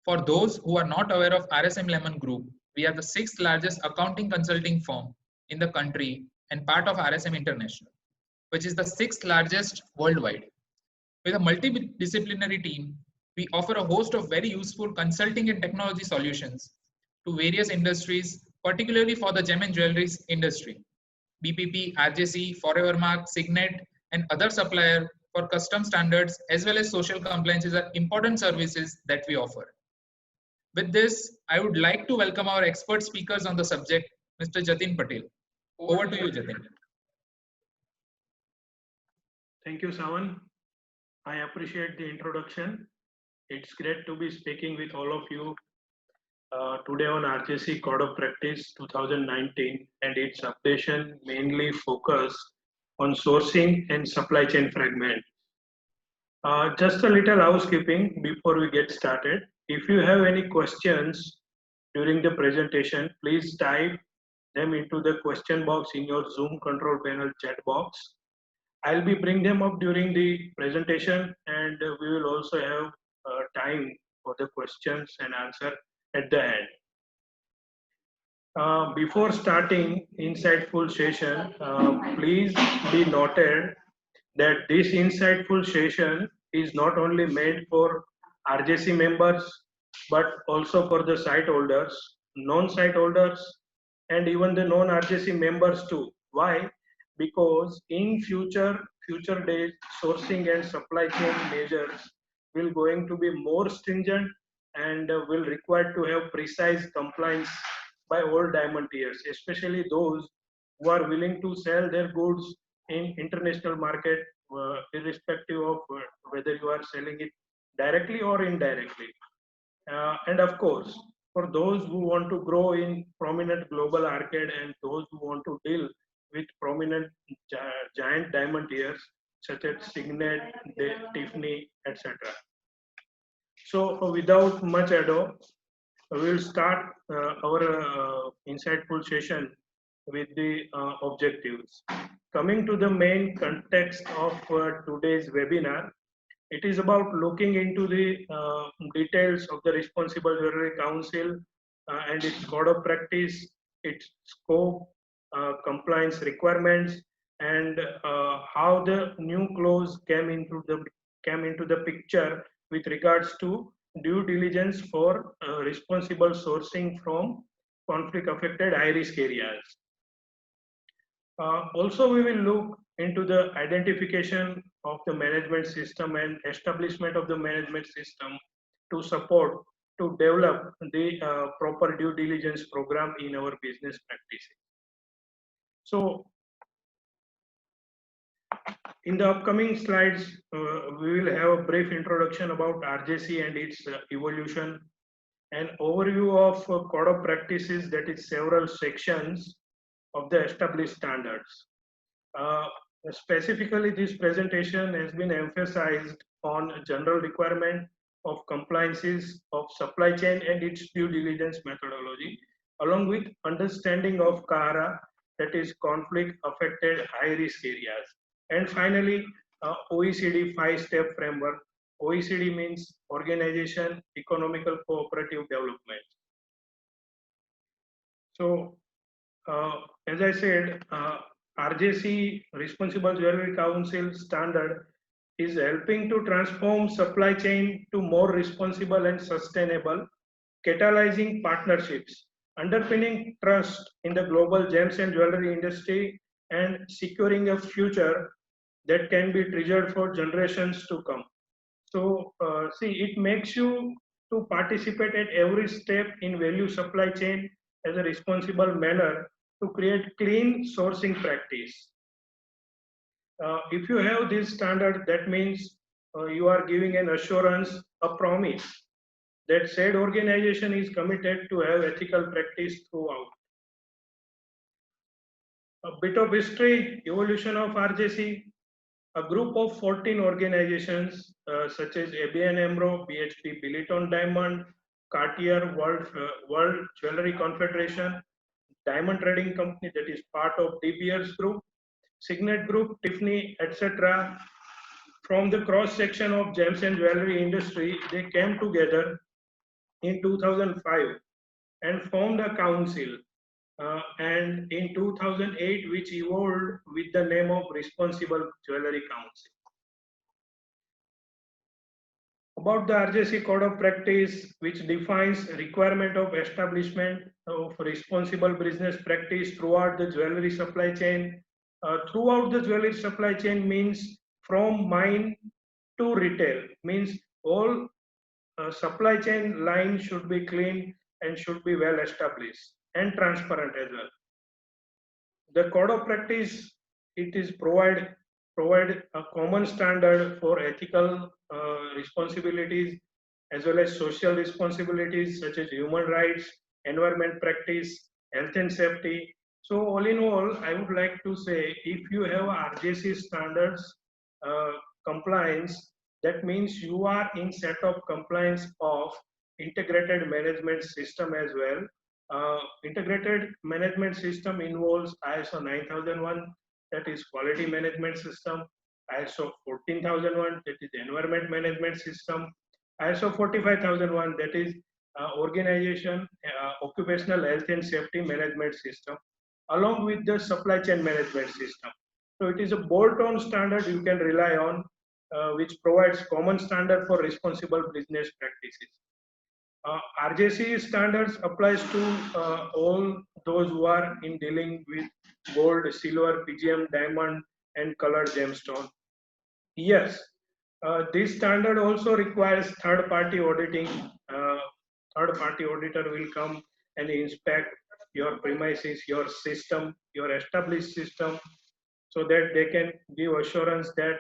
For those who are not aware of RSM Lemon Group, we are the sixth largest accounting consulting firm in the country and part of RSM International, which is the sixth largest worldwide. With a multidisciplinary team, we offer a host of very useful consulting and technology solutions to various industries, particularly for the gem and jewelry industry. BPP, RJC, Forevermark, Signet, and other supplier for custom standards as well as social compliances are important services that we offer. With this, I would like to welcome our expert speakers on the subject, Mr. Jatin Patel. Over to you, Jatin. Thank you, Sawan. I appreciate the introduction. It's great to be speaking with all of you today on RJC Code of Practice 2019 and its updation mainly focused on sourcing and supply chain fragment. Just a little housekeeping before we get started. If you have any questions during the presentation, please type them into the question box in your Zoom control panel chat box. I'll be bring them up during the presentation, and we will also have time for the questions and answer at the end. Before starting insightful session, please be noted that this insightful session is not only made for RJC members, but also for the site holders, non-site holders, and even the non-RJC members too. Why? Because in future days, sourcing and supply chain measures will going to be more stringent and will require to have precise compliance by all diamond tiers, especially those who are willing to sell their goods in international market, irrespective of whether you are selling it directly or indirectly. And of course, for those who want to grow in prominent global arcade and those who want to deal with prominent giant diamond tiers such as Signet, Tiffany, etc. So without much ado, we will start our insightful session with the objectives. Coming to the main context of today's webinar, it is about looking into the details of the Responsible Jewelry Council and its code of practice, its scope, compliance requirements, and how the new clause came into the picture with regards to due diligence for responsible sourcing from conflict affected high risk areas. Also, we will look into the identification of the management system and establishment of the management system to support to develop the proper due diligence program in our business practices. So in the upcoming slides, we will have a brief introduction about RJC and its evolution, an overview of code of practices, that is several sections of the established standards. Specifically, this presentation has been emphasized on general requirement of compliances of supply chain and its due diligence methodology, along with understanding of CAHARA, that is conflict affected high risk areas. And finally, OECD 5-step framework. OECD means Organization Economical Cooperative Development. So, as I said, RJC, Responsible Jewelry Council standard, is helping to transform supply chain to more responsible and sustainable, catalyzing partnerships, underpinning trust in the global gems and jewelry industry, and securing a future that can be treasured for generations to come. So, see, it makes you to participate at every step in value supply chain as a responsible manner to create clean sourcing practice. If you have this standard, that means you are giving an assurance, a promise that said organization is committed to have ethical practice throughout. A bit of history, evolution of RJC. A group of 14 organizations such as ABN AMRO, BHP Billiton Diamond, Cartier, World Jewelry Confederation, Diamond Trading Company, that is part of De Beers Group, Signet Group, Tiffany, etc. From the cross section of gems and jewelry industry, they came together in 2005 and formed a council, and in 2008 which evolved with the name of Responsible Jewelry Council. About the RJC Code of Practice, which defines requirement of establishment of responsible business practice throughout the jewelry supply chain. Throughout the jewelry supply chain means from mine to retail, means all supply chain line should be clean and should be well established and transparent as well. The code of practice, it is provide a common standard for ethical responsibilities as well as social responsibilities such as human rights, environment practice, health and safety. So all in all, I would like to say if you have RJC standards uh, compliance, that means you are in set of compliance of integrated management system as well. Integrated management system involves ISO 9001, that is quality management system, ISO 14001, that is environment management system, ISO 45001, that is organization occupational health and safety management system, along with the supply chain management system. So it is a bolt-on standard you can rely on, which provides common standard for responsible business practices. RJC standards applies to all those who are in dealing with gold, silver, PGM, diamond, and colored gemstone. Yes, this standard also requires third-party auditing. Uh, Third-party auditor will come and inspect your premises, your system, your established system, so that they can give assurance that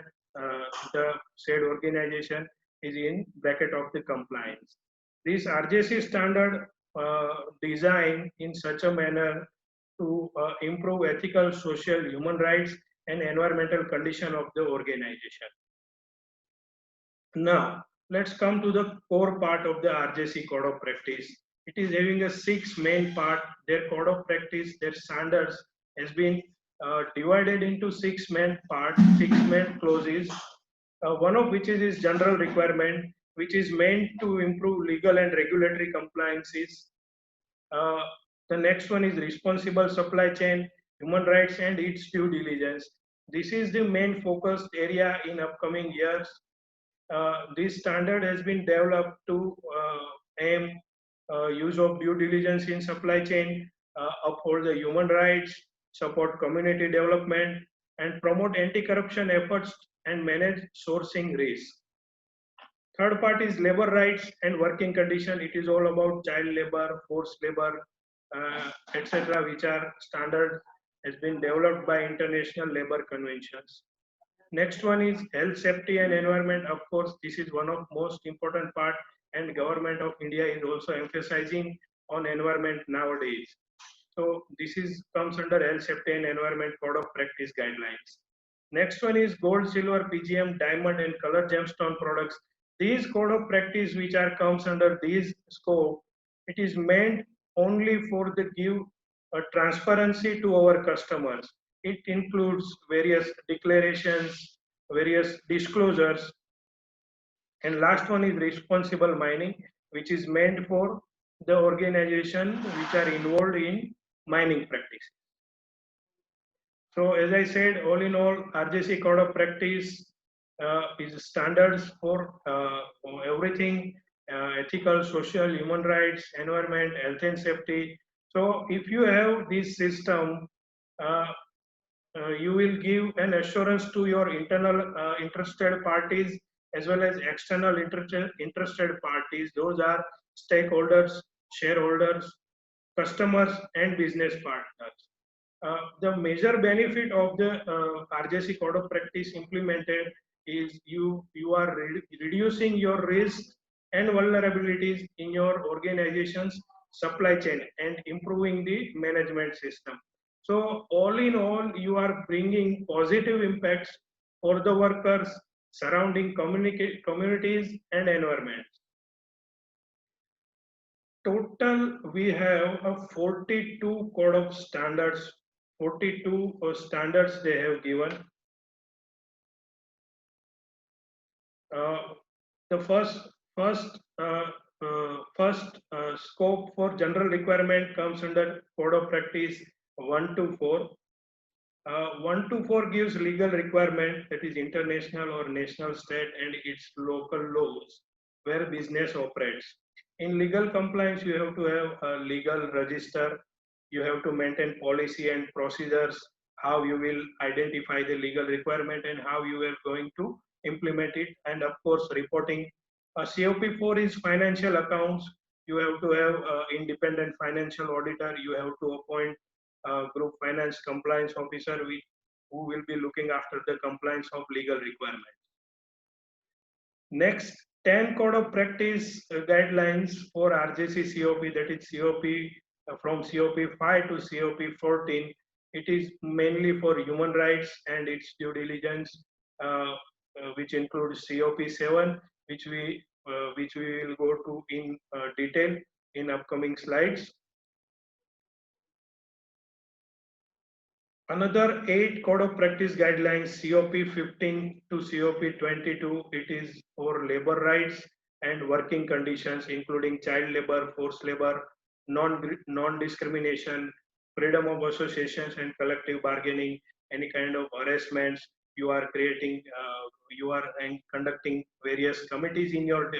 the said organization is in bracket of the compliance. This RJC standard design in such a manner to improve ethical, social, human rights, and environmental condition of the organization. Now, let's come to the core part of the RJC Code of Practice. It is having a 6 main part. Their Code of Practice, their standards has been divided into 6 main parts, 6 main clauses, one of which is general requirement, which is meant to improve legal and regulatory compliances. Uh, the next one is responsible supply chain, human rights, and its due diligence. This is the main focused area in upcoming years. This standard has been developed to aim use of due diligence in supply chain, uphold the human rights, support community development, and promote anti-corruption efforts and manage sourcing risk. Third part is labor rights and working condition. It is all about child labor, forced labor, etc., which are standard has been developed by international labor conventions. Next one is health, safety, and environment. Of course, this is one of most important part, and government of India is also emphasizing on environment nowadays. So this is comes under health, safety, and environment code of practice guidelines. Next one is gold, silver, PGM, diamond, and color gemstone products. These code of practice which are comes under these scope, it is meant only for the give a transparency to our customers. It includes various declarations, various disclosures, and last one is responsible mining, which is meant for the organization which are involved in mining practice. So as I said, all in all, RJC Code of Practice is standards for everything, ethical, social, human rights, environment, health and safety. So if you have this system, uh, you will give an assurance to your internal interested parties as well as external interested parties. Those are stakeholders, shareholders, customers, and business partners. The major benefit of the RJC Code of Practice implemented is you are reducing your risk and vulnerabilities in your organization's supply chain and improving the management system. So all in all, you are bringing positive impacts for the workers, surrounding communities and environments. Total, we have a 42 code of standards, 42 standards they have given. Uh, the first first scope for general requirement comes under Code of Practice 1 to 4. 1 to 4 gives legal requirement, that is international or national state and its local laws where business operates. In legal compliance, you have to have a legal register. You have to maintain policy and procedures, how you will identify the legal requirement and how you are going to implement it. And of course, reporting. COP4 is financial accounts. You have to have independent financial auditor. You have to appoint group finance compliance officer who will be looking after the compliance of legal requirements. Next, 10 code of practice guidelines for RJC COP, that is COP from COP 5 to COP 14. It is mainly for human rights and its due diligence, which includes COP 7, which we will go to in detail in upcoming slides. Another 8 code of practice guidelines, COP 15 to COP 22, it is for labor rights and working conditions, including child labor, forced labor, non-discrimination, freedom of associations and collective bargaining, any kind of harassments. You are creating, you are conducting various committees in your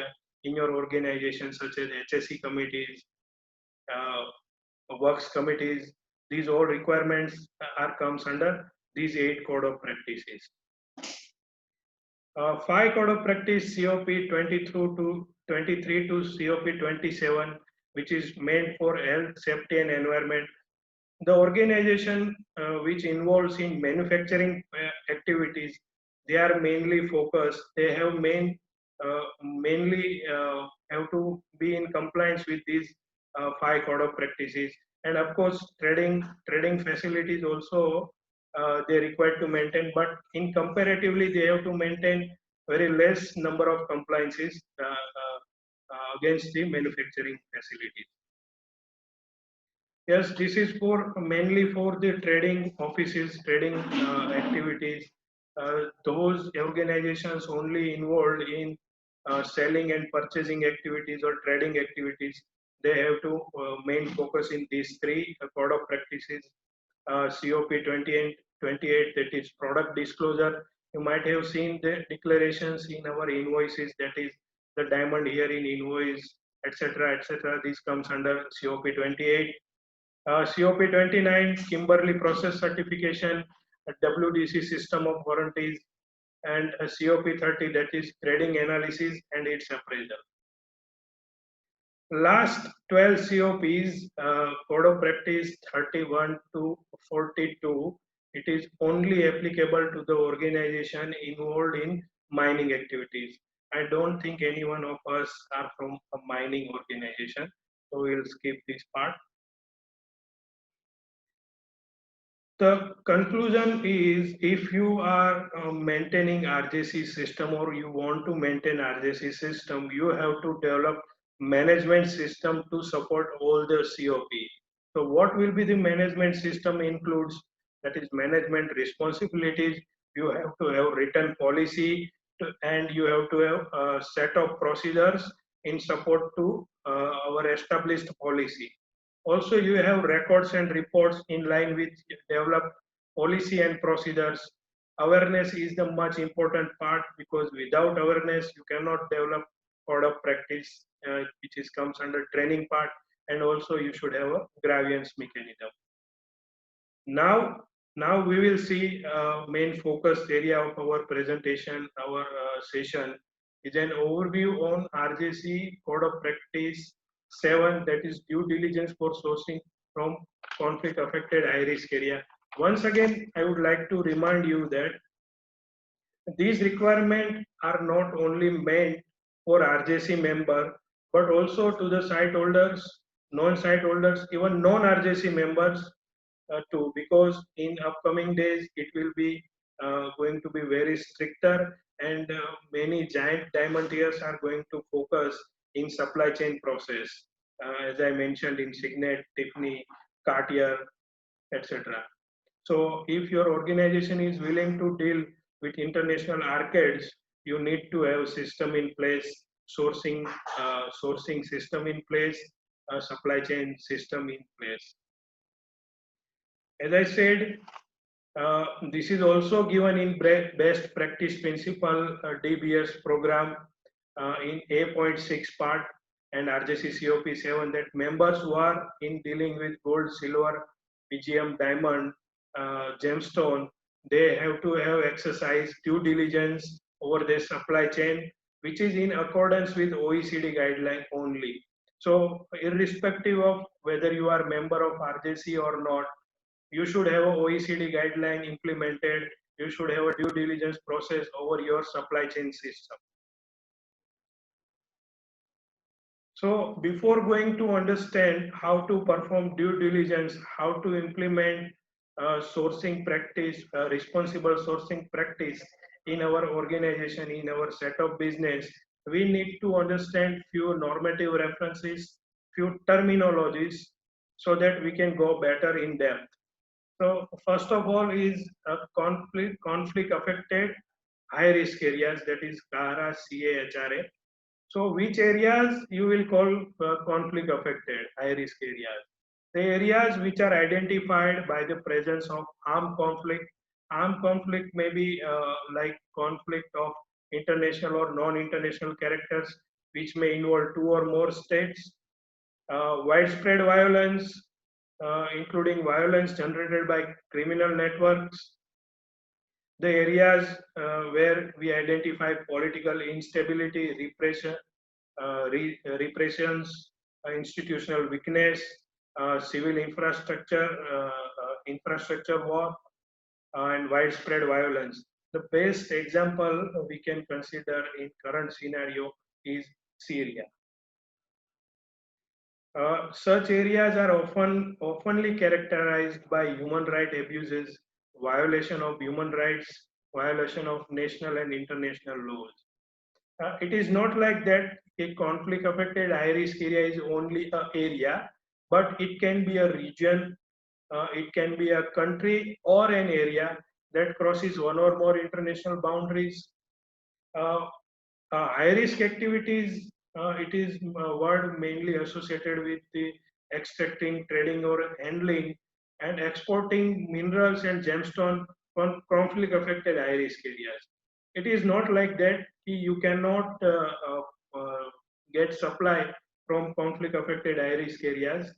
organization, such as HSE committees, works committees. These all requirements comes under these 8 code of practices. 5 code of practice, COP 23 to COP 27, which is meant for health, safety and environment. The organization which involves in manufacturing activities, they are mainly focused. They have mainly have to be in compliance with these 5 code of practices. And of course, trading facilities also they required to maintain, but in comparatively they have to maintain very less number of compliances against the manufacturing facilities. Yes, this is for mainly for the trading offices, trading activities. Those organizations only involved in selling and purchasing activities or trading activities, they have to main focus in these 3 code of practices. COP 28, that is product disclosure. You might have seen the declarations in our invoices, that is the diamond here in invoice, etc., etc. This comes under COP 28. COP 29, Kimberley process certification, WDC system of warranties, and COP 30, that is trading analysis and its appraisal. Last 12 COPs, Code of Practice 31 to 42, it is only applicable to the organization involved in mining activities. I don't think any one of us are from a mining organization, so we'll skip this part. The conclusion is, if you are maintaining RJC system or you want to maintain RJC system, you have to develop management system to support all the COP. So what will be the management system includes, that is management responsibilities. You have to have written policy and you have to have a set of procedures in support to our established policy. Also, you have records and reports in line with developed policy and procedures. Awareness is the much important part, because without awareness, you cannot develop code of practice, which comes under training part, and also you should have a grievance mechanism. Now we will see main focus area of our presentation, our session is an overview on RJC Code of Practice 7, that is due diligence for sourcing from conflict affected high risk area. Once again, I would like to remind you that these requirements are not only meant for RJC member, but also to the site holders, non-site holders, even non-RJC members too, because in upcoming days it will be going to be very stricter, and many giant diamantiers are going to focus in supply chain process, as I mentioned in Signet, Tiffany, Cartier, etc. So if your organization is willing to deal with international arcades, you need to have system in place sourcing sourcing system in place, a supply chain system in place. As I said, this is also given in best practice principle DBS program in A.6 part and RJC COP 7, that members who are in dealing with gold, silver, PGM, diamond, gemstone, they have to have exercised due diligence over their supply chain, which is in accordance with OECD guideline only. So irrespective of whether you are member of RJC or not, you should have a OECD guideline implemented. You should have a due diligence process over your supply chain system. So before going to understand how to perform due diligence, how to implement sourcing practice, responsible sourcing practice in our organization, in our set of business, we need to understand few normative references, few terminologies, so that we can go better in depth. So first of all is conflict affected high risk areas, that is CAHRA, CAHRA. So which areas you will call conflict affected high risk areas? The areas which are identified by the presence of armed conflict. Armed conflict may be like conflict of international or non-international characters, which may involve two or more states. Widespread violence, including violence generated by criminal networks. The areas where we identify political instability, repressions, institutional weakness, civil infrastructure war, and widespread violence. The best example we can consider in current scenario is Syria. Such areas are oftenly characterized by human rights abuses, violation of human rights, violation of national and international laws. It is not like that a conflict affected high risk area is only an area, but it can be a region, it can be a country or an area that crosses one or more international boundaries. High risk activities, it is a word mainly associated with the extracting, trading or handling and exporting minerals and gemstone from conflict affected high risk areas. It is not like that you cannot get supply from conflict affected high risk areas,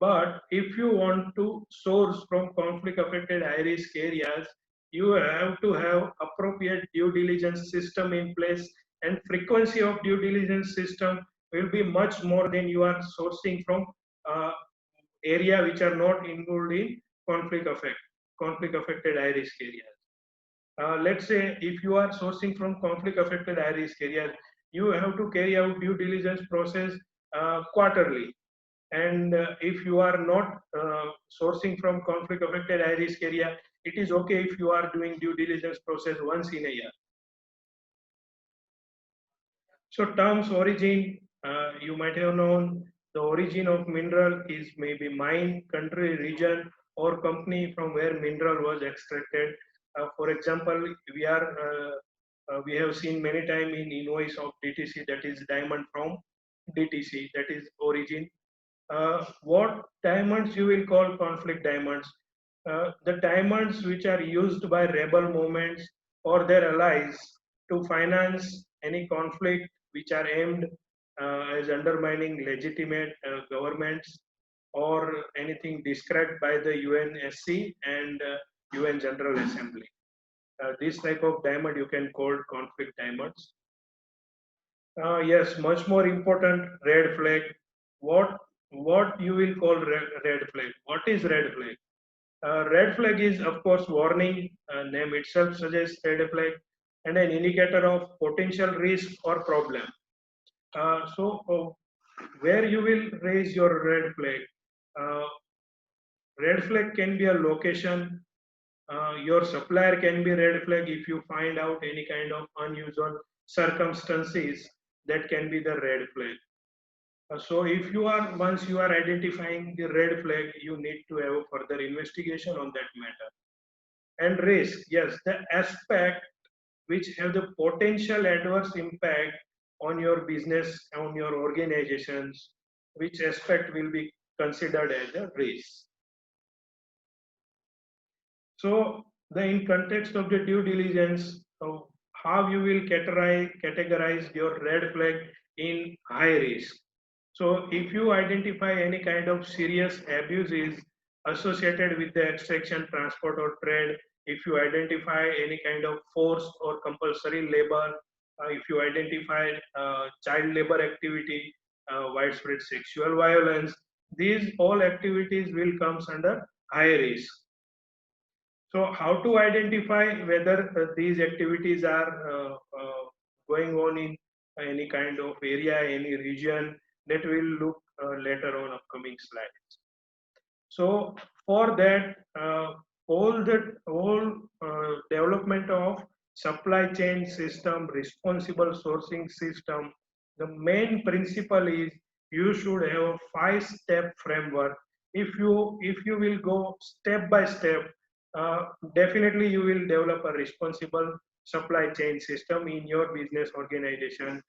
but if you want to source from conflict affected high risk areas, you have to have appropriate due diligence system in place, and frequency of due diligence system will be much more than you are sourcing from area which are not involved in conflict affected high risk areas. Let's say if you are sourcing from conflict affected high risk areas, you have to carry out due diligence process quarterly. And if you are not sourcing from conflict affected high risk area, it is okay if you are doing due diligence process once in a year. So terms origin, you might have known the origin of mineral is maybe mine, country, region, or company from where mineral was extracted. For example, we have seen many times in invoice of DTC, that is diamond from DTC, that is origin. What diamonds you will call conflict diamonds? The diamonds which are used by rebel movements or their allies to finance any conflict which are aimed as undermining legitimate governments or anything described by the UNSC and UN General Assembly. This type of diamond you can call conflict diamonds. Yes, much more important, red flag. What you will call red flag? What is red flag? Red flag is, of course, warning. Name itself suggests red flag, and an indicator of potential risk or problem. Where you will raise your red flag? Red flag can be a location. Your supplier can be red flag if you find out any kind of unusual circumstances, that can be the red flag. So if you are, once you are identifying the red flag, you need to have a further investigation on that matter. And risk, yes, the aspect which have the potential adverse impact on your business, on your organizations, which aspect will be considered as a risk. So in context of the due diligence, how you will categorize your red flag in high risk. So if you identify any kind of serious abuses associated with the extraction, transport or trade, if you identify any kind of forced or compulsory labor, if you identify child labor activity, widespread sexual violence, these all activities will come under high risk. So how to identify whether these activities are going on in any kind of area, any region, that will look later on upcoming slides. So for that, all development of supply chain system, responsible sourcing system, the main principle is you should have a 5-step framework. If you will go step by step, definitely you will develop a responsible supply chain system in your business organization,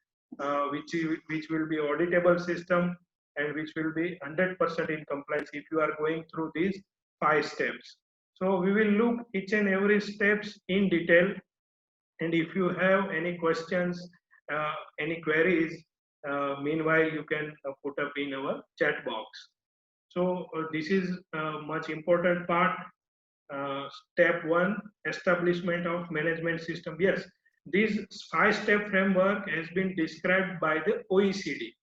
which will be auditable system and which will be 100% in compliance if you are going through these 5 steps. So we will look each and every steps in detail, and if you have any questions, any queries, meanwhile you can put up in our chat box. So this is a much important part. Step 1, establishment of management system. Yes, this 5-step framework has been described by the OECD.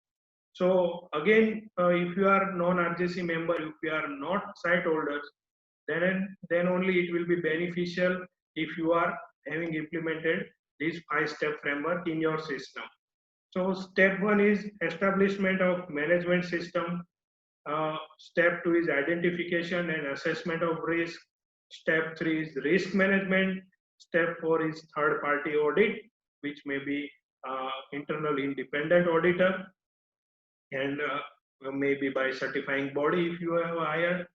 So again, if you are non-RJC member, if you are not site holders, then only it will be beneficial if you are having implemented this 5-step framework in your system. So step 1 is establishment of management system. Step 2 is identification and assessment of risk. Step 3 is risk management. Step 4 is third-party audit, which may be internal independent auditor, and maybe by certifying body if you have hired.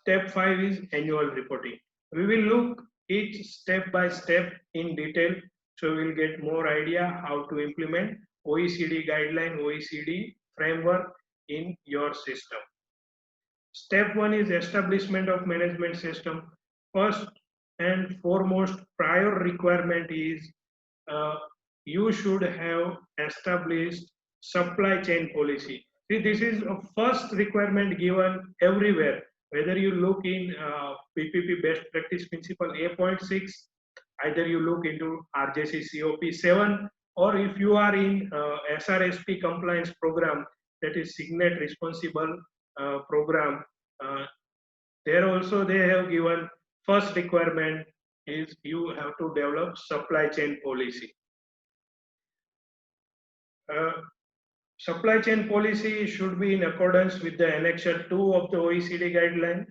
Step 5 is annual reporting. We will look each step by step in detail, so we will get more idea how to implement OECD guideline, OECD framework in your system. Step 1 is establishment of management system. First and foremost prior requirement is you should have established supply chain policy. See, this is a first requirement given everywhere. Whether you look in PPP best practice principle 8.6, either you look into RJC COP 7, or if you are in SRSP compliance program, that is Signet responsible program, there also they have given first requirement is you have to develop supply chain policy. Supply chain policy should be in accordance with the Annexure 2 of the OECD guideline.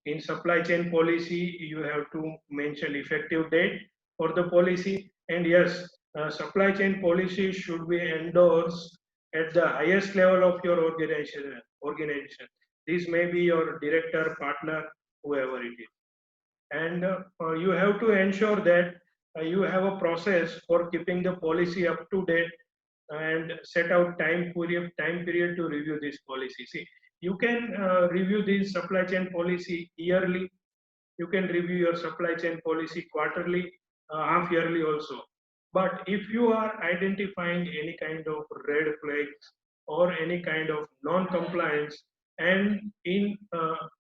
In supply chain policy, you have to mention effective date for the policy. And yes, supply chain policy should be endorsed at the highest level of your organization. This may be your director, partner, whoever it is. And you have to ensure that you have a process for keeping the policy up to date and set out time period to review this policy. See, you can review this supply chain policy yearly. You can review your supply chain policy quarterly, half yearly also. But if you are identifying any kind of red flags or any kind of non-compliance, and in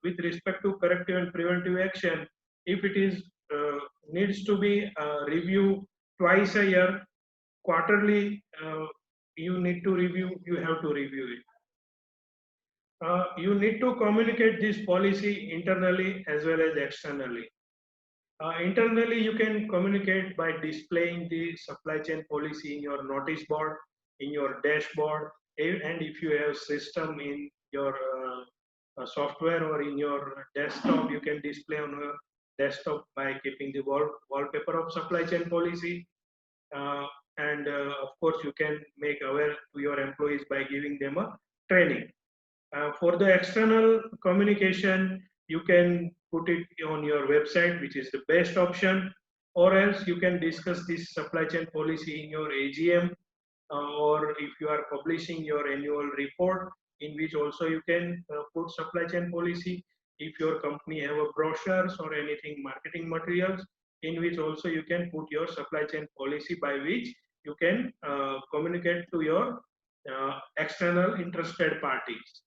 with respect to corrective and preventive action, if it is needs to be reviewed twice a year, quarterly, you need to review, you have to review it. You need to communicate this policy internally as well as externally. Internally, you can communicate by displaying the supply chain policy in your notice board, in your dashboard, and if you have system in your software or in your desktop, you can display on your desktop by keeping the wallpaper of supply chain policy. And of course, you can make aware to your employees by giving them a training. For the external communication, you can put it on your website, which is the best option. or else you can discuss this supply chain policy in your AGM, or if you are publishing your annual report, in which also you can put supply chain policy. If your company have a brochures or anything marketing materials, in which also you can put your supply chain policy, by which you can communicate to your external interested parties.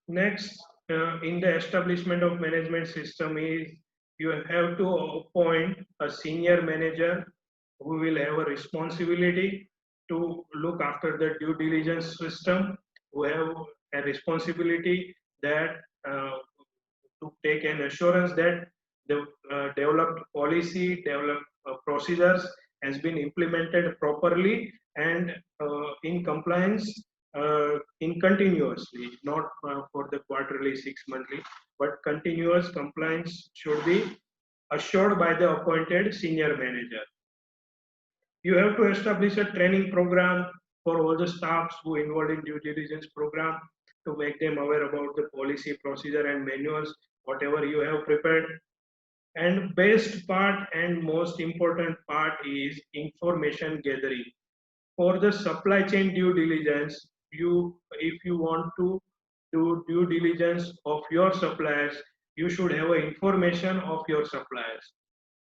Next, in the establishment of management system is you have to appoint a senior manager who will have a responsibility to look after the due diligence system, who have a responsibility that to take an assurance that the developed policy, developed procedures has been implemented properly and in compliance in continuously, not for the quarterly, 6 monthly, but continuous compliance should be assured by the appointed senior manager. You have to establish a training program for all the staffs who involved in due diligence program to make them aware about the policy, procedure, and manuals, whatever you have prepared. And best part and most important part is information gathering. For the supply chain due diligence, if you want to do due diligence of your suppliers, you should have information of your suppliers.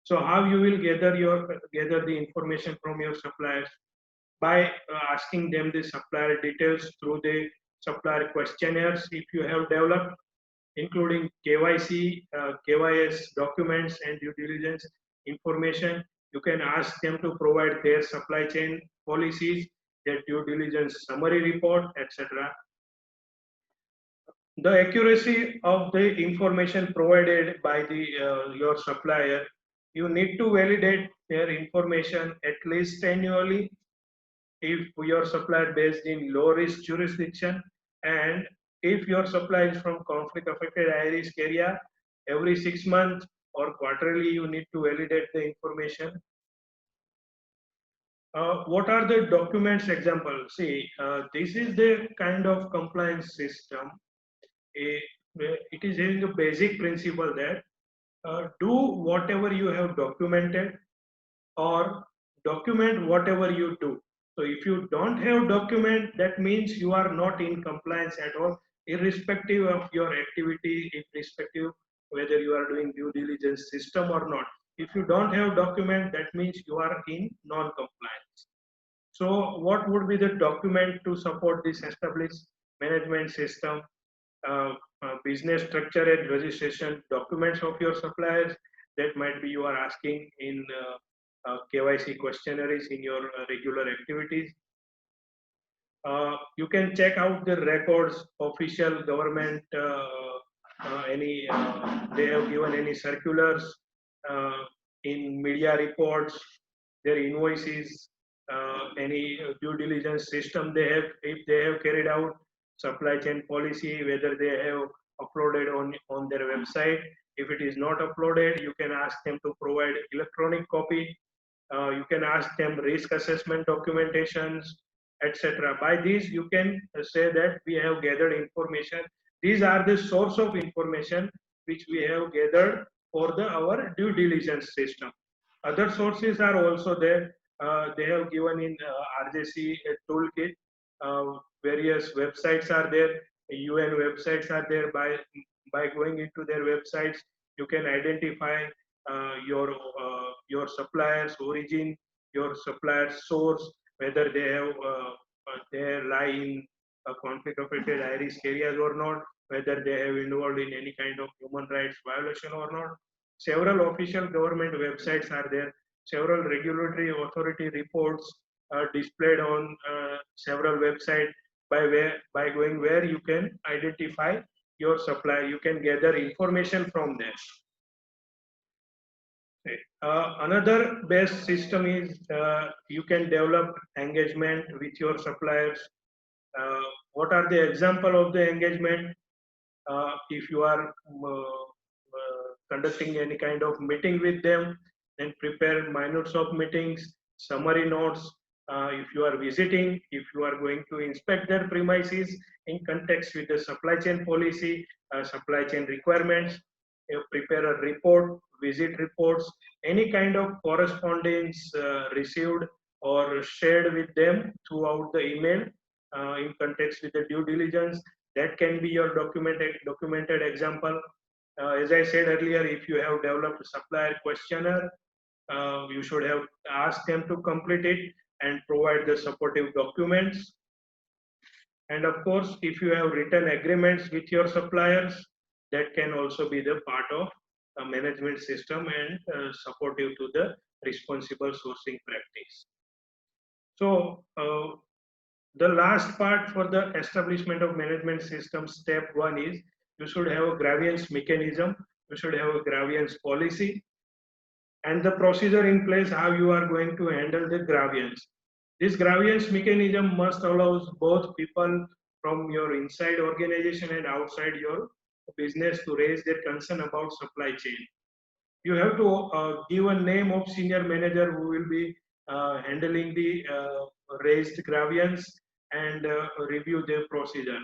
So how you will gather the information from your suppliers? By asking them the supplier details through the supplier questionnaires if you have developed, including KYC, KYS documents and due diligence information. You can ask them to provide their supply chain policies, their due diligence summary report, etc. The accuracy of the information provided by your supplier, you need to validate their information at least annually if your supplier based in low risk jurisdiction, and if your supply is from conflict affected high risk area, every 6 months or quarterly you need to validate the information. What are the documents example? See, this is the kind of compliance system. It is having a basic principle that do whatever you have documented or document whatever you do. So if you don't have document, that means you are not in compliance at all, irrespective of your activity, irrespective whether you are doing due diligence system or not. If you don't have document, that means you are in non-compliance. So what would be the document to support this established management system? Business structure and registration documents of your suppliers, that might be you are asking in KYC questionnaires in your regular activities. You can check out the records, official government, they have given any circulars in media reports, their invoices, any due diligence system they have, if they have carried out, supply chain policy, whether they have uploaded on their website. If it is not uploaded, you can ask them to provide electronic copy. You can ask them risk assessment documentations, etc. By these, you can say that we have gathered information. These are the source of information which we have gathered for our due diligence system. Other sources are also there. They have given in RJC a toolkit. Various websites are there. UN websites are there. By going into their websites, you can identify your supplier's origin, your supplier's source, whether they lie in conflict affected high risk areas or not, whether they have involved in any kind of human rights violation or not. Several official government websites are there. Several regulatory authority reports are displayed on several websites. By going where you can identify your supplier, you can gather information from there. Another best system is you can develop engagement with your suppliers. What are the example of the engagement? If you are conducting any kind of meeting with them, then prepare minutes of meetings, summary notes. If you are visiting, if you are going to inspect their premises in context with the supply chain policy, supply chain requirements, prepare a report, visit reports, any kind of correspondence received or shared with them throughout the email in context with the due diligence. That can be your documented example. As I said earlier, if you have developed a supplier questionnaire, you should have asked them to complete it and provide the supportive documents. And of course, if you have written agreements with your suppliers, that can also be the part of a management system and supportive to the responsible sourcing practice. So the last part for the establishment of management system, step 1 is you should have a grievance mechanism, you should have a grievance policy, and the procedure in place how you are going to handle the grievance. This grievance mechanism must allow both people from your inside organization and outside your business to raise their concern about supply chain. You have to give a name of senior manager who will be handling the raised grievance and review their procedure.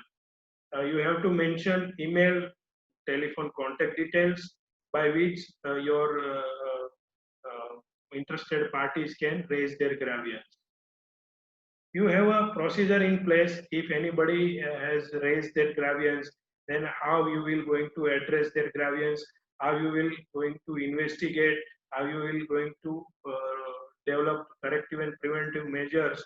You have to mention email, telephone contact details by which your interested parties can raise their grievance. You have a procedure in place. If anybody has raised their grievance, then how you will going to address their grievance, how you will going to investigate, how you will going to develop corrective and preventive measures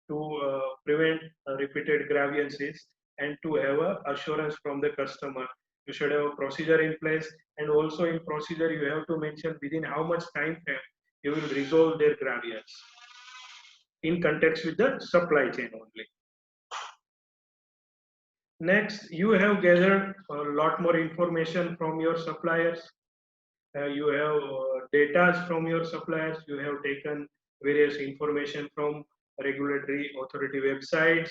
to prevent repeated grievances and to have a assurance from the customer. You should have a procedure in place, and also in procedure you have to mention within how much time frame you will resolve their grievance in context with the supply chain only. Next, you have gathered a lot more information from your suppliers. You have data from your suppliers. You have taken various information from regulatory authority websites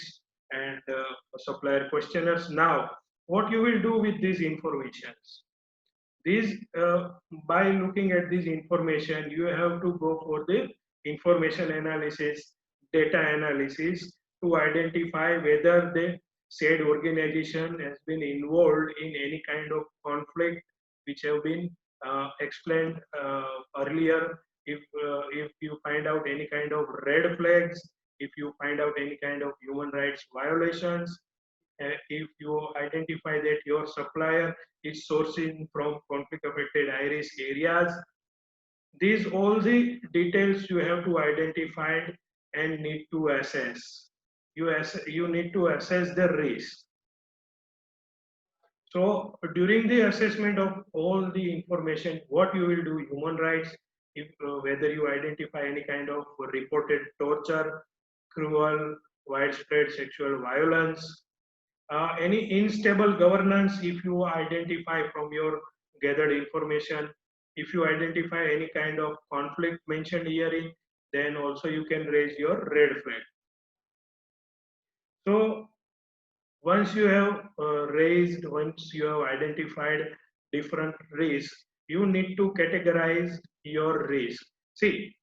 and supplier questionnaires. Now, what you will do with these informations? These, by looking at this information, you have to go for the information analysis, data analysis to identify whether the said organization has been involved in any kind of conflict which have been explained earlier. If you find out any kind of red flags, if you find out any kind of human rights violations, if you identify that your supplier is sourcing from conflict affected high risk areas, these all the details you have to identify and need to assess. You need to assess the risk. So during the assessment of all the information, what you will do, human rights, if whether you identify any kind of reported torture, cruel, widespread sexual violence, any unstable governance, if you identify from your gathered information, if you identify any kind of conflict mentioned herein, then also you can raise your red flag. So once you have once you have identified different risks, you need to categorize your risk. See,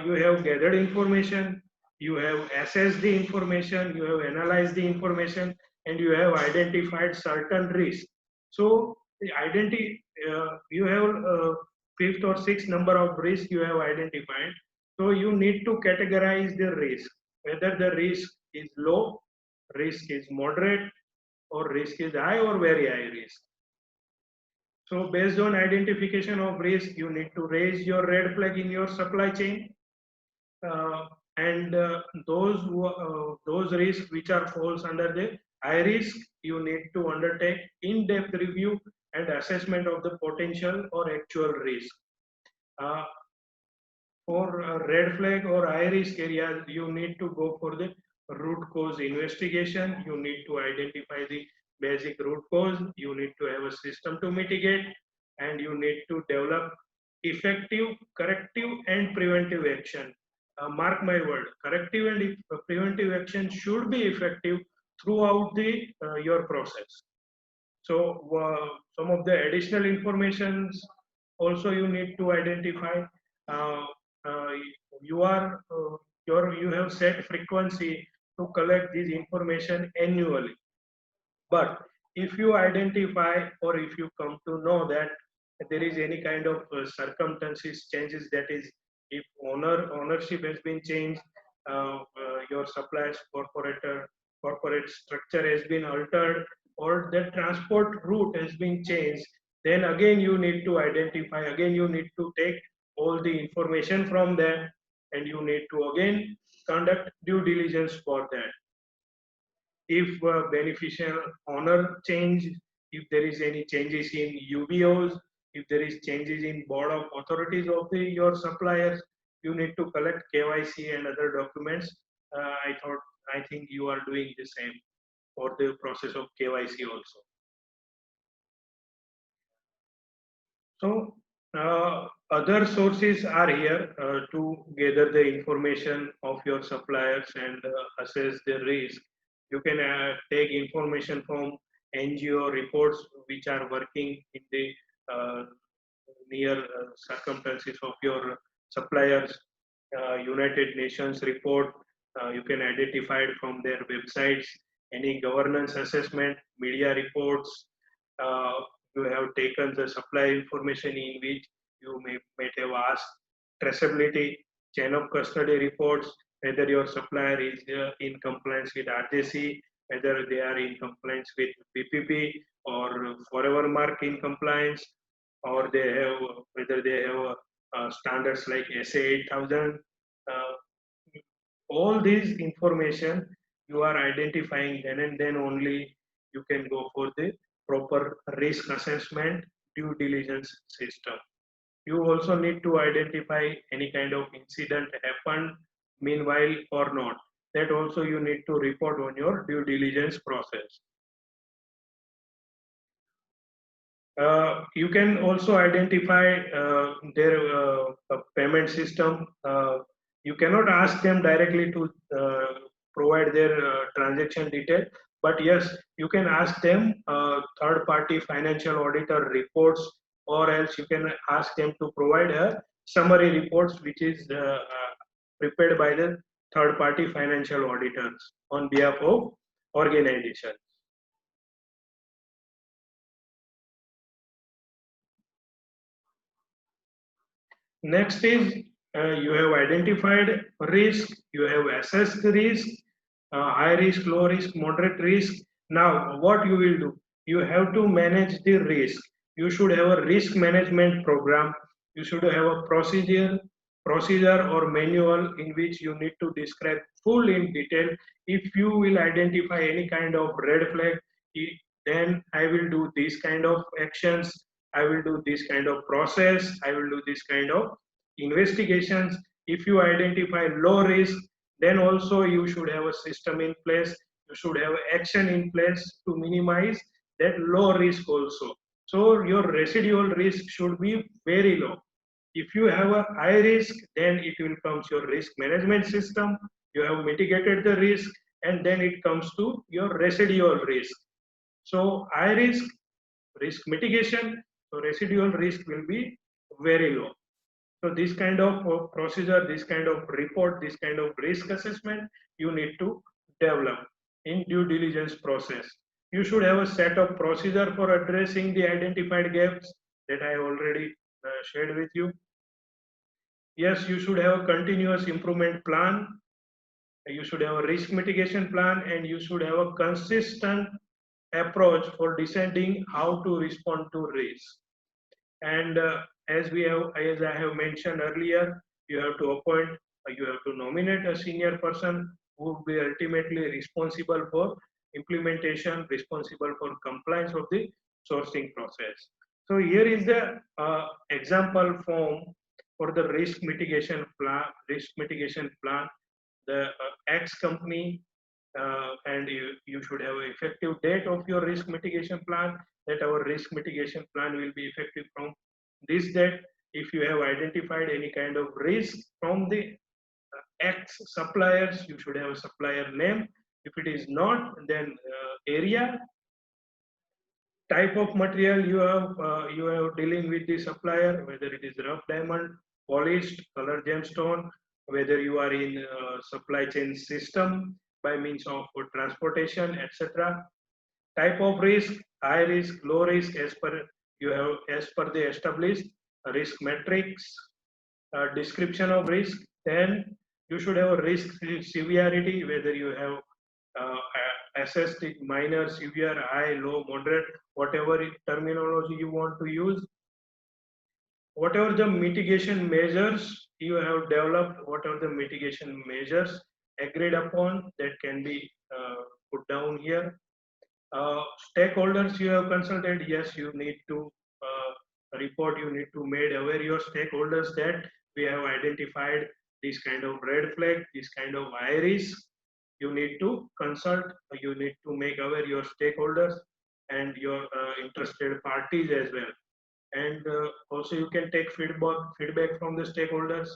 you have gathered information, you have assessed the information, you have analyzed the information, and you have identified certain risks. So you have fifth or sixth number of risks you have identified. So you need to categorize the risk, whether the risk is low, risk is moderate, or risk is high or very high risk. So based on identification of risk, you need to raise your red flag in your supply chain. And those risks which are falls under the high risk, you need to undertake in-depth review and assessment of the potential or actual risk. For red flag or high risk areas, you need to go for the root cause investigation. You need to identify the basic root cause. You need to have a system to mitigate, and you need to develop effective corrective and preventive action. Mark my word, corrective and preventive action should be effective throughout the your process. So some of the additional informations also you need to identify. You have set frequency to collect this information annually. But if you identify or if you come to know that there is any kind of circumstances changes, that is, if ownership has been changed, your supplier's corporate structure has been altered, or the transport route has been changed, then again you need to identify, again you need to take all the information from them, and you need to again conduct due diligence for that. If beneficial owner change, if there is any changes in UBOs, if there is changes in board of authorities of your suppliers, you need to collect KYC and other documents. I think you are doing the same for the process of KYC also. So other sources are here to gather the information of your suppliers and assess the risk. You can take information from NGO reports which are working in the uh, near circumstances of your suppliers. United Nations report, you can identify it from their websites. Any governance assessment, media reports, uh, you have taken the supply information in which you might have asked traceability, chain of custody reports, whether your supplier is in compliance with RJC, whether they are in compliance with BPP or forever mark in compliance, or they have whether they have standards like SA 8000. Uh, all these information you are identifying, then and then only you can go for the proper risk assessment due diligence system. You also need to identify any kind of incident happened meanwhile or not. That also you need to report on your due diligence process. You can also identify their payment system. You cannot ask them directly to provide their transaction detail, but yes, you can ask them third-party financial auditor reports, or else you can ask them to provide a summary reports which is prepared by the third-party financial auditors on behalf of organization. Next is you have identified risk, you have assessed the risk, high risk, low risk, moderate risk. Now, what you will do? You have to manage the risk. You should have a risk management program. You should have a procedure or manual in which you need to describe full in detail. If you will identify any kind of red flag, then I will do this kind of actions, I will do this kind of process, I will do this kind of investigations. If you identify low risk, then also you should have a system in place, you should have action in place to minimize that low risk also. So your residual risk should be very low. If you have a high risk, then it will comes your risk management system, you have mitigated the risk, and then it comes to your residual risk. So high risk mitigation, so residual risk will be very low. So this kind of procedure, this kind of report, this kind of risk assessment, you need to develop in due diligence process. You should have a set of procedure for addressing the identified gaps that I already shared with you. Yes, you should have a continuous improvement plan. You should have a risk mitigation plan, and you should have a consistent approach for deciding how to respond to risk. And as I have mentioned earlier, you have to appoint, you have to nominate a senior person who will be ultimately responsible for implementation, responsible for compliance of the sourcing process. So here is the example form for the risk mitigation plan. The X company, and you should have an effective date of your risk mitigation plan, that our risk mitigation plan will be effective from this date. If you have identified any kind of risk from the X suppliers, you should have a supplier name. If it is not, then area, type of material you have dealing with the supplier, whether it is rough diamond, polished, color gemstone, whether you are in supply chain system by means of transportation, etc. Type of risk, high risk, low risk, as per you have as per the established risk matrix, description of risk. Then you should have a risk severity, whether you have assessed it minor, severe, high, low, moderate, whatever terminology you want to use. Whatever the mitigation measures you have developed, whatever the mitigation measures agreed upon, that can be put down here. Stakeholders you have consulted, yes, you need to report, you need to make aware your stakeholders that we have identified this kind of red flag, this kind of high risk. You need to consult, you need to make aware your stakeholders and your interested parties as well. And also you can take feedback from the stakeholders,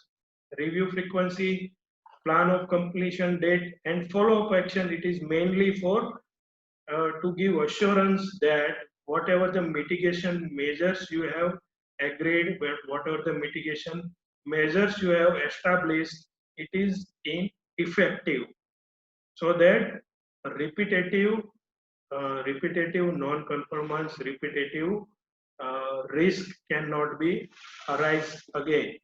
review frequency, plan of completion date, and follow-up action. It is mainly for to give assurance that whatever the mitigation measures you have agreed, whatever the mitigation measures you have established, it is effective, so that repetitive non-conformance, repetitive risk cannot be arise again.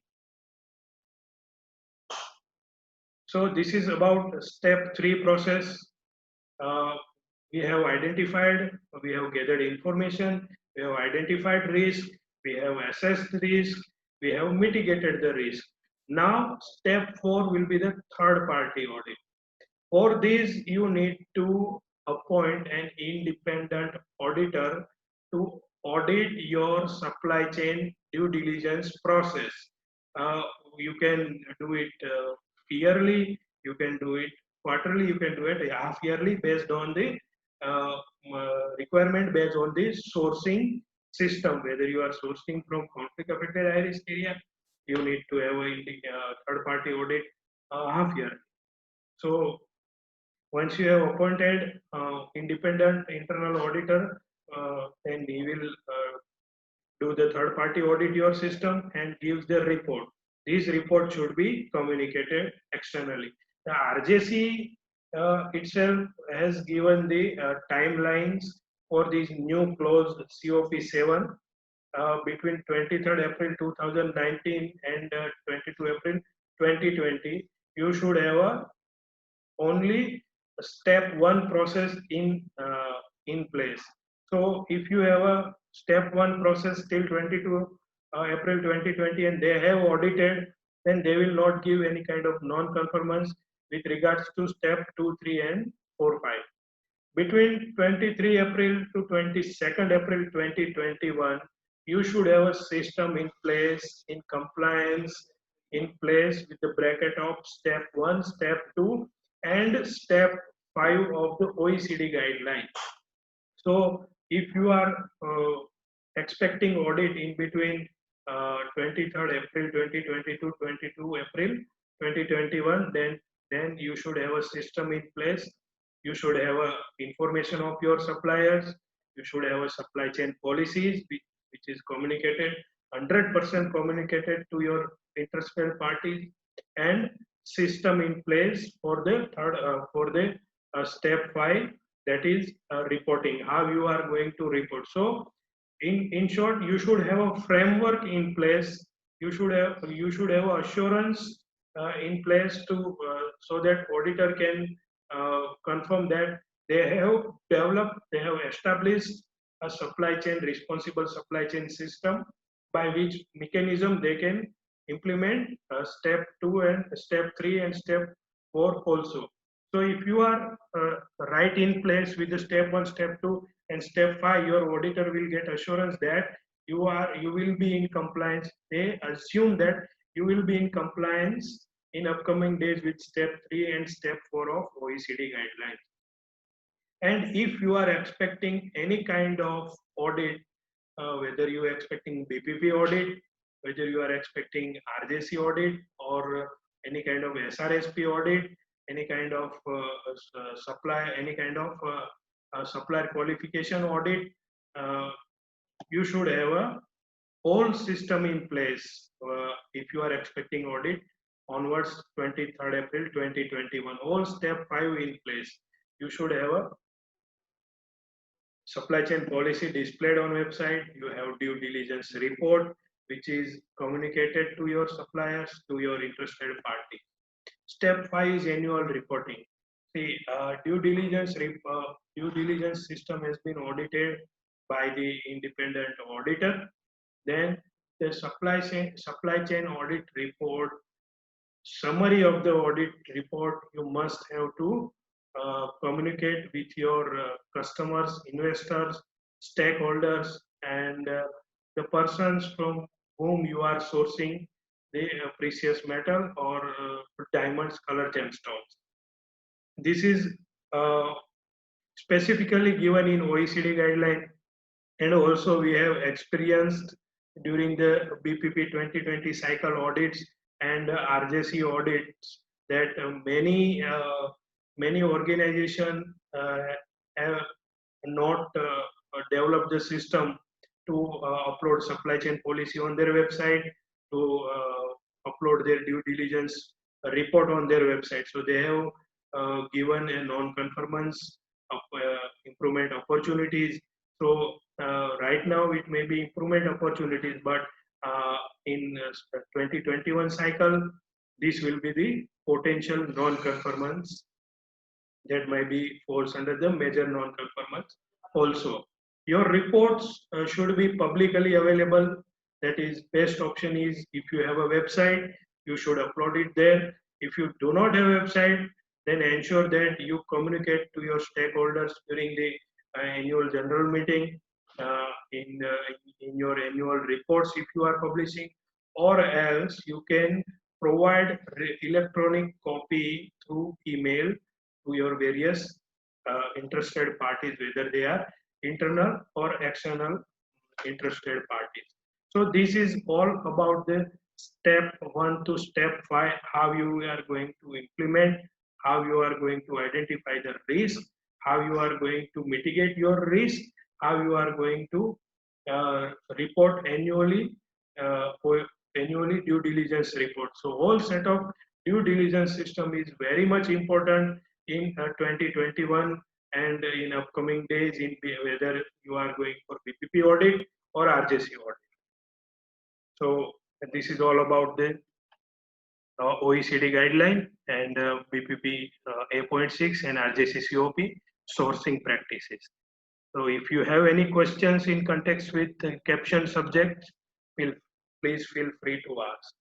So this is about step 3 process. We have identified, we have gathered information, we have identified risk, we have assessed risk, we have mitigated the risk. Now step 4 will be the third party audit. For this you need to appoint an independent auditor to audit your supply chain due diligence process. You can do it yearly, you can do it quarterly, you can do it half yearly, based on the requirement, based on the sourcing system. Whether you are sourcing from conflict affected high risk area, you need to have a third party audit half year. So once you have appointed independent internal auditor, then he will do the third party audit your system and gives the report. This report should be communicated externally. The RJC itself has given the timelines for this new closed COP7 between 23rd April 2019 and 22 April 2020. You should have only step 1 process in place. So if you have a step 1 process till 22 April 2020 and they have audited, then they will not give any kind of non-conformance with regards to step 2, 3 and 4, 5. Between 23 April to 22nd April 2021, you should have a system in place, in compliance, in place with the bracket of step 1, step 2 and step 5 of the OECD guidelines. So if you are expecting audit in between 23rd April 2020 to 22 April 2021, then you should have a system in place. You should have a information of your suppliers. You should have a supply chain policies which is communicated, 100% communicated to your interested parties, and system in place for the third step 5, that is reporting, how you are going to report. So in short, you should have a framework in place. You should have assurance in place to so that auditor can confirm that they have developed, they have established a supply chain, responsible supply chain system, by which mechanism they can implement step 2 and step 3 and step 4 also. So if you are right in place with the step 1, step 2 and step 5, your auditor will get assurance that you will be in compliance. They assume that you will be in compliance in upcoming days with step 3 and step 4 of OECD guidelines. And if you are expecting any kind of audit, whether you are expecting BPP audit, whether you are expecting RJC audit or any kind of SRSP audit, any kind of supplier qualification audit, you should have a whole system in place if you are expecting audit onwards 23rd April 2021. All step 5 in place. You should have a supply chain policy displayed on website. You have due diligence report, which is communicated to your suppliers, to your interested party. Step 5 is annual reporting. See, due diligence system has been audited by the independent auditor. Then the supply chain audit report, summary of the audit report, you must have to communicate with your customers, investors, stakeholders, and the persons from whom you are sourcing the precious metal or diamonds, color gemstones. This is uh, specifically given in OECD guideline, and also we have experienced during the BPP 2020 cycle audits and RJC audits that many organizations have not developed the system to upload supply chain policy on their website, to upload their due diligence report on their website. So they have given a non-conformance of improvement opportunities. So right now it may be improvement opportunities, but in 2021 cycle, this will be the potential non-conformance that might be falls under the major non-conformance also. Your reports should be publicly available. That is, best option is if you have a website, you should upload it there. If you do not have a website, then ensure that you communicate to your stakeholders during the annual general meeting, in your annual reports if you are publishing, or else you can provide electronic copy through email to your various interested parties, whether they are internal or external interested parties. So this is all about the step 1 to step 5, how you are going to implement, how you are going to identify the risk, how you are going to mitigate your risk, how you are going to report annually due diligence report. So whole set of due diligence system is very much important in 2021 and in upcoming days, in whether you are going for BPP audit or RJC audit. So this is all about the OECD guideline and BPP 8.6 and RJC COP sourcing practices. So if you have any questions in context with caption subjects, please feel free to ask.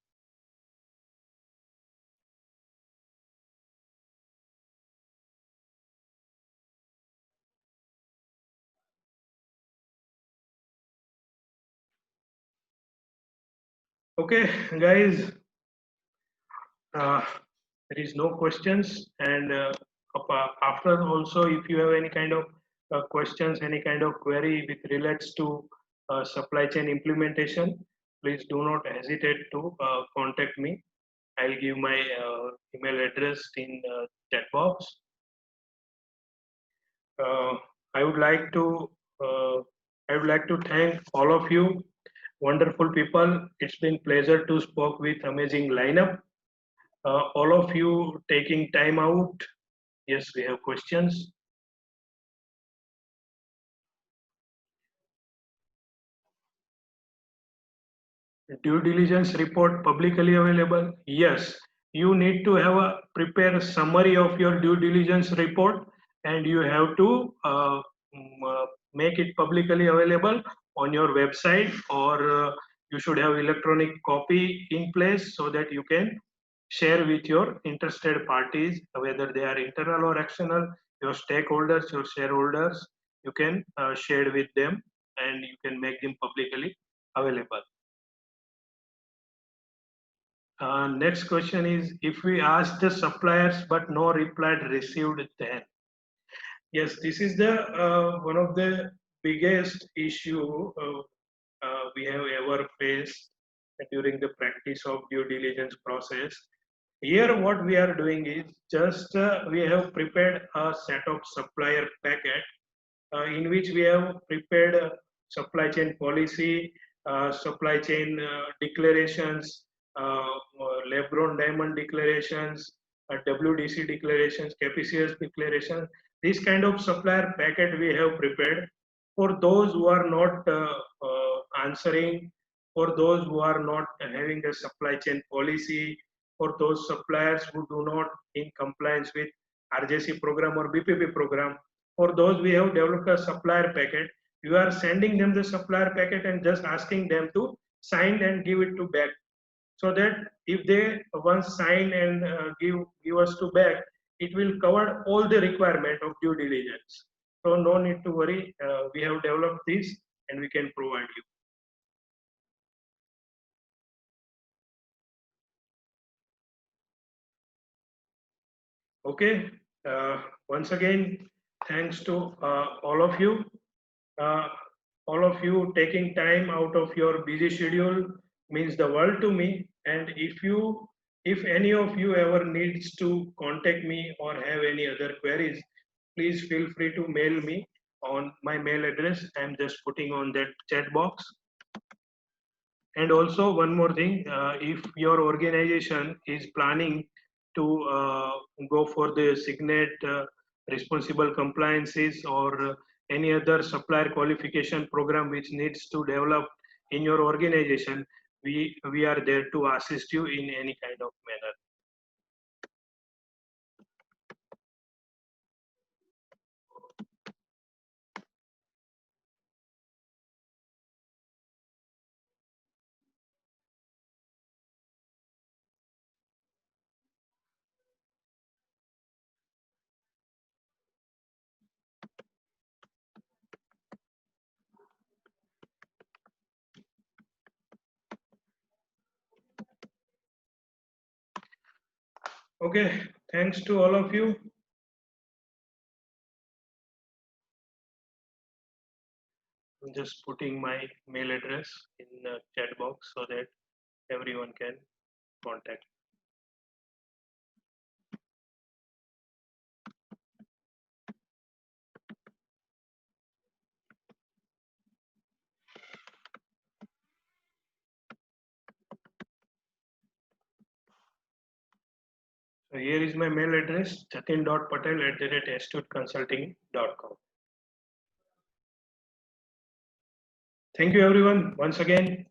Okay, guys, there is no questions, and after also, if you have any kind of questions, any kind of query with relates to supply chain implementation, please do not hesitate to contact me. I'll give my email address in chat box. I would like to thank all of you, wonderful people. It's been pleasure to speak with amazing lineup. All of you taking time out. Yes, we have questions. Due diligence report publicly available? Yes, you need to have a prepare a summary of your due diligence report, and you have to make it publicly available on your website, or you should have electronic copy in place so that you can share with your interested parties, whether they are internal or external, your stakeholders, your shareholders. You can share with them, and you can make them publicly available. Next question is, if we ask the suppliers but no reply received, then? Yes, this is the one of the biggest issue we have ever faced during the practice of due diligence process. Here what we are doing is just we have prepared a set of supplier packet in which we have prepared supply chain policy, supply chain declarations, lab-grown diamond declarations, WDC declarations, KPCS declarations. This kind of supplier packet we have prepared. For those who are not answering, for those who are not having a supply chain policy, for those suppliers who do not in compliance with RJC program or BPP program, for those we have developed a supplier packet, you are sending them the supplier packet and just asking them to sign and give it to back, so that if they once sign and give us to back, it will cover all the requirement of due diligence. So no need to worry. We have developed this and we can provide you. Okay. Once again, thanks to all of you. Uh, all of you taking time out of your busy schedule means the world to me. And if any of you ever needs to contact me or have any other queries, please feel free to mail me on my mail address. I'm just putting on that chat box. And also one more thing, if your organization is planning to go for the Signet responsible compliances or any other supplier qualification program which needs to develop in your organization, we are there to assist you in any kind of manner. Okay, thanks to all of you. I'm just putting my mail address in the chat box so that everyone can contact. So here is my mail address, jatin.patel@astuteconsulting.com. Thank you everyone once again.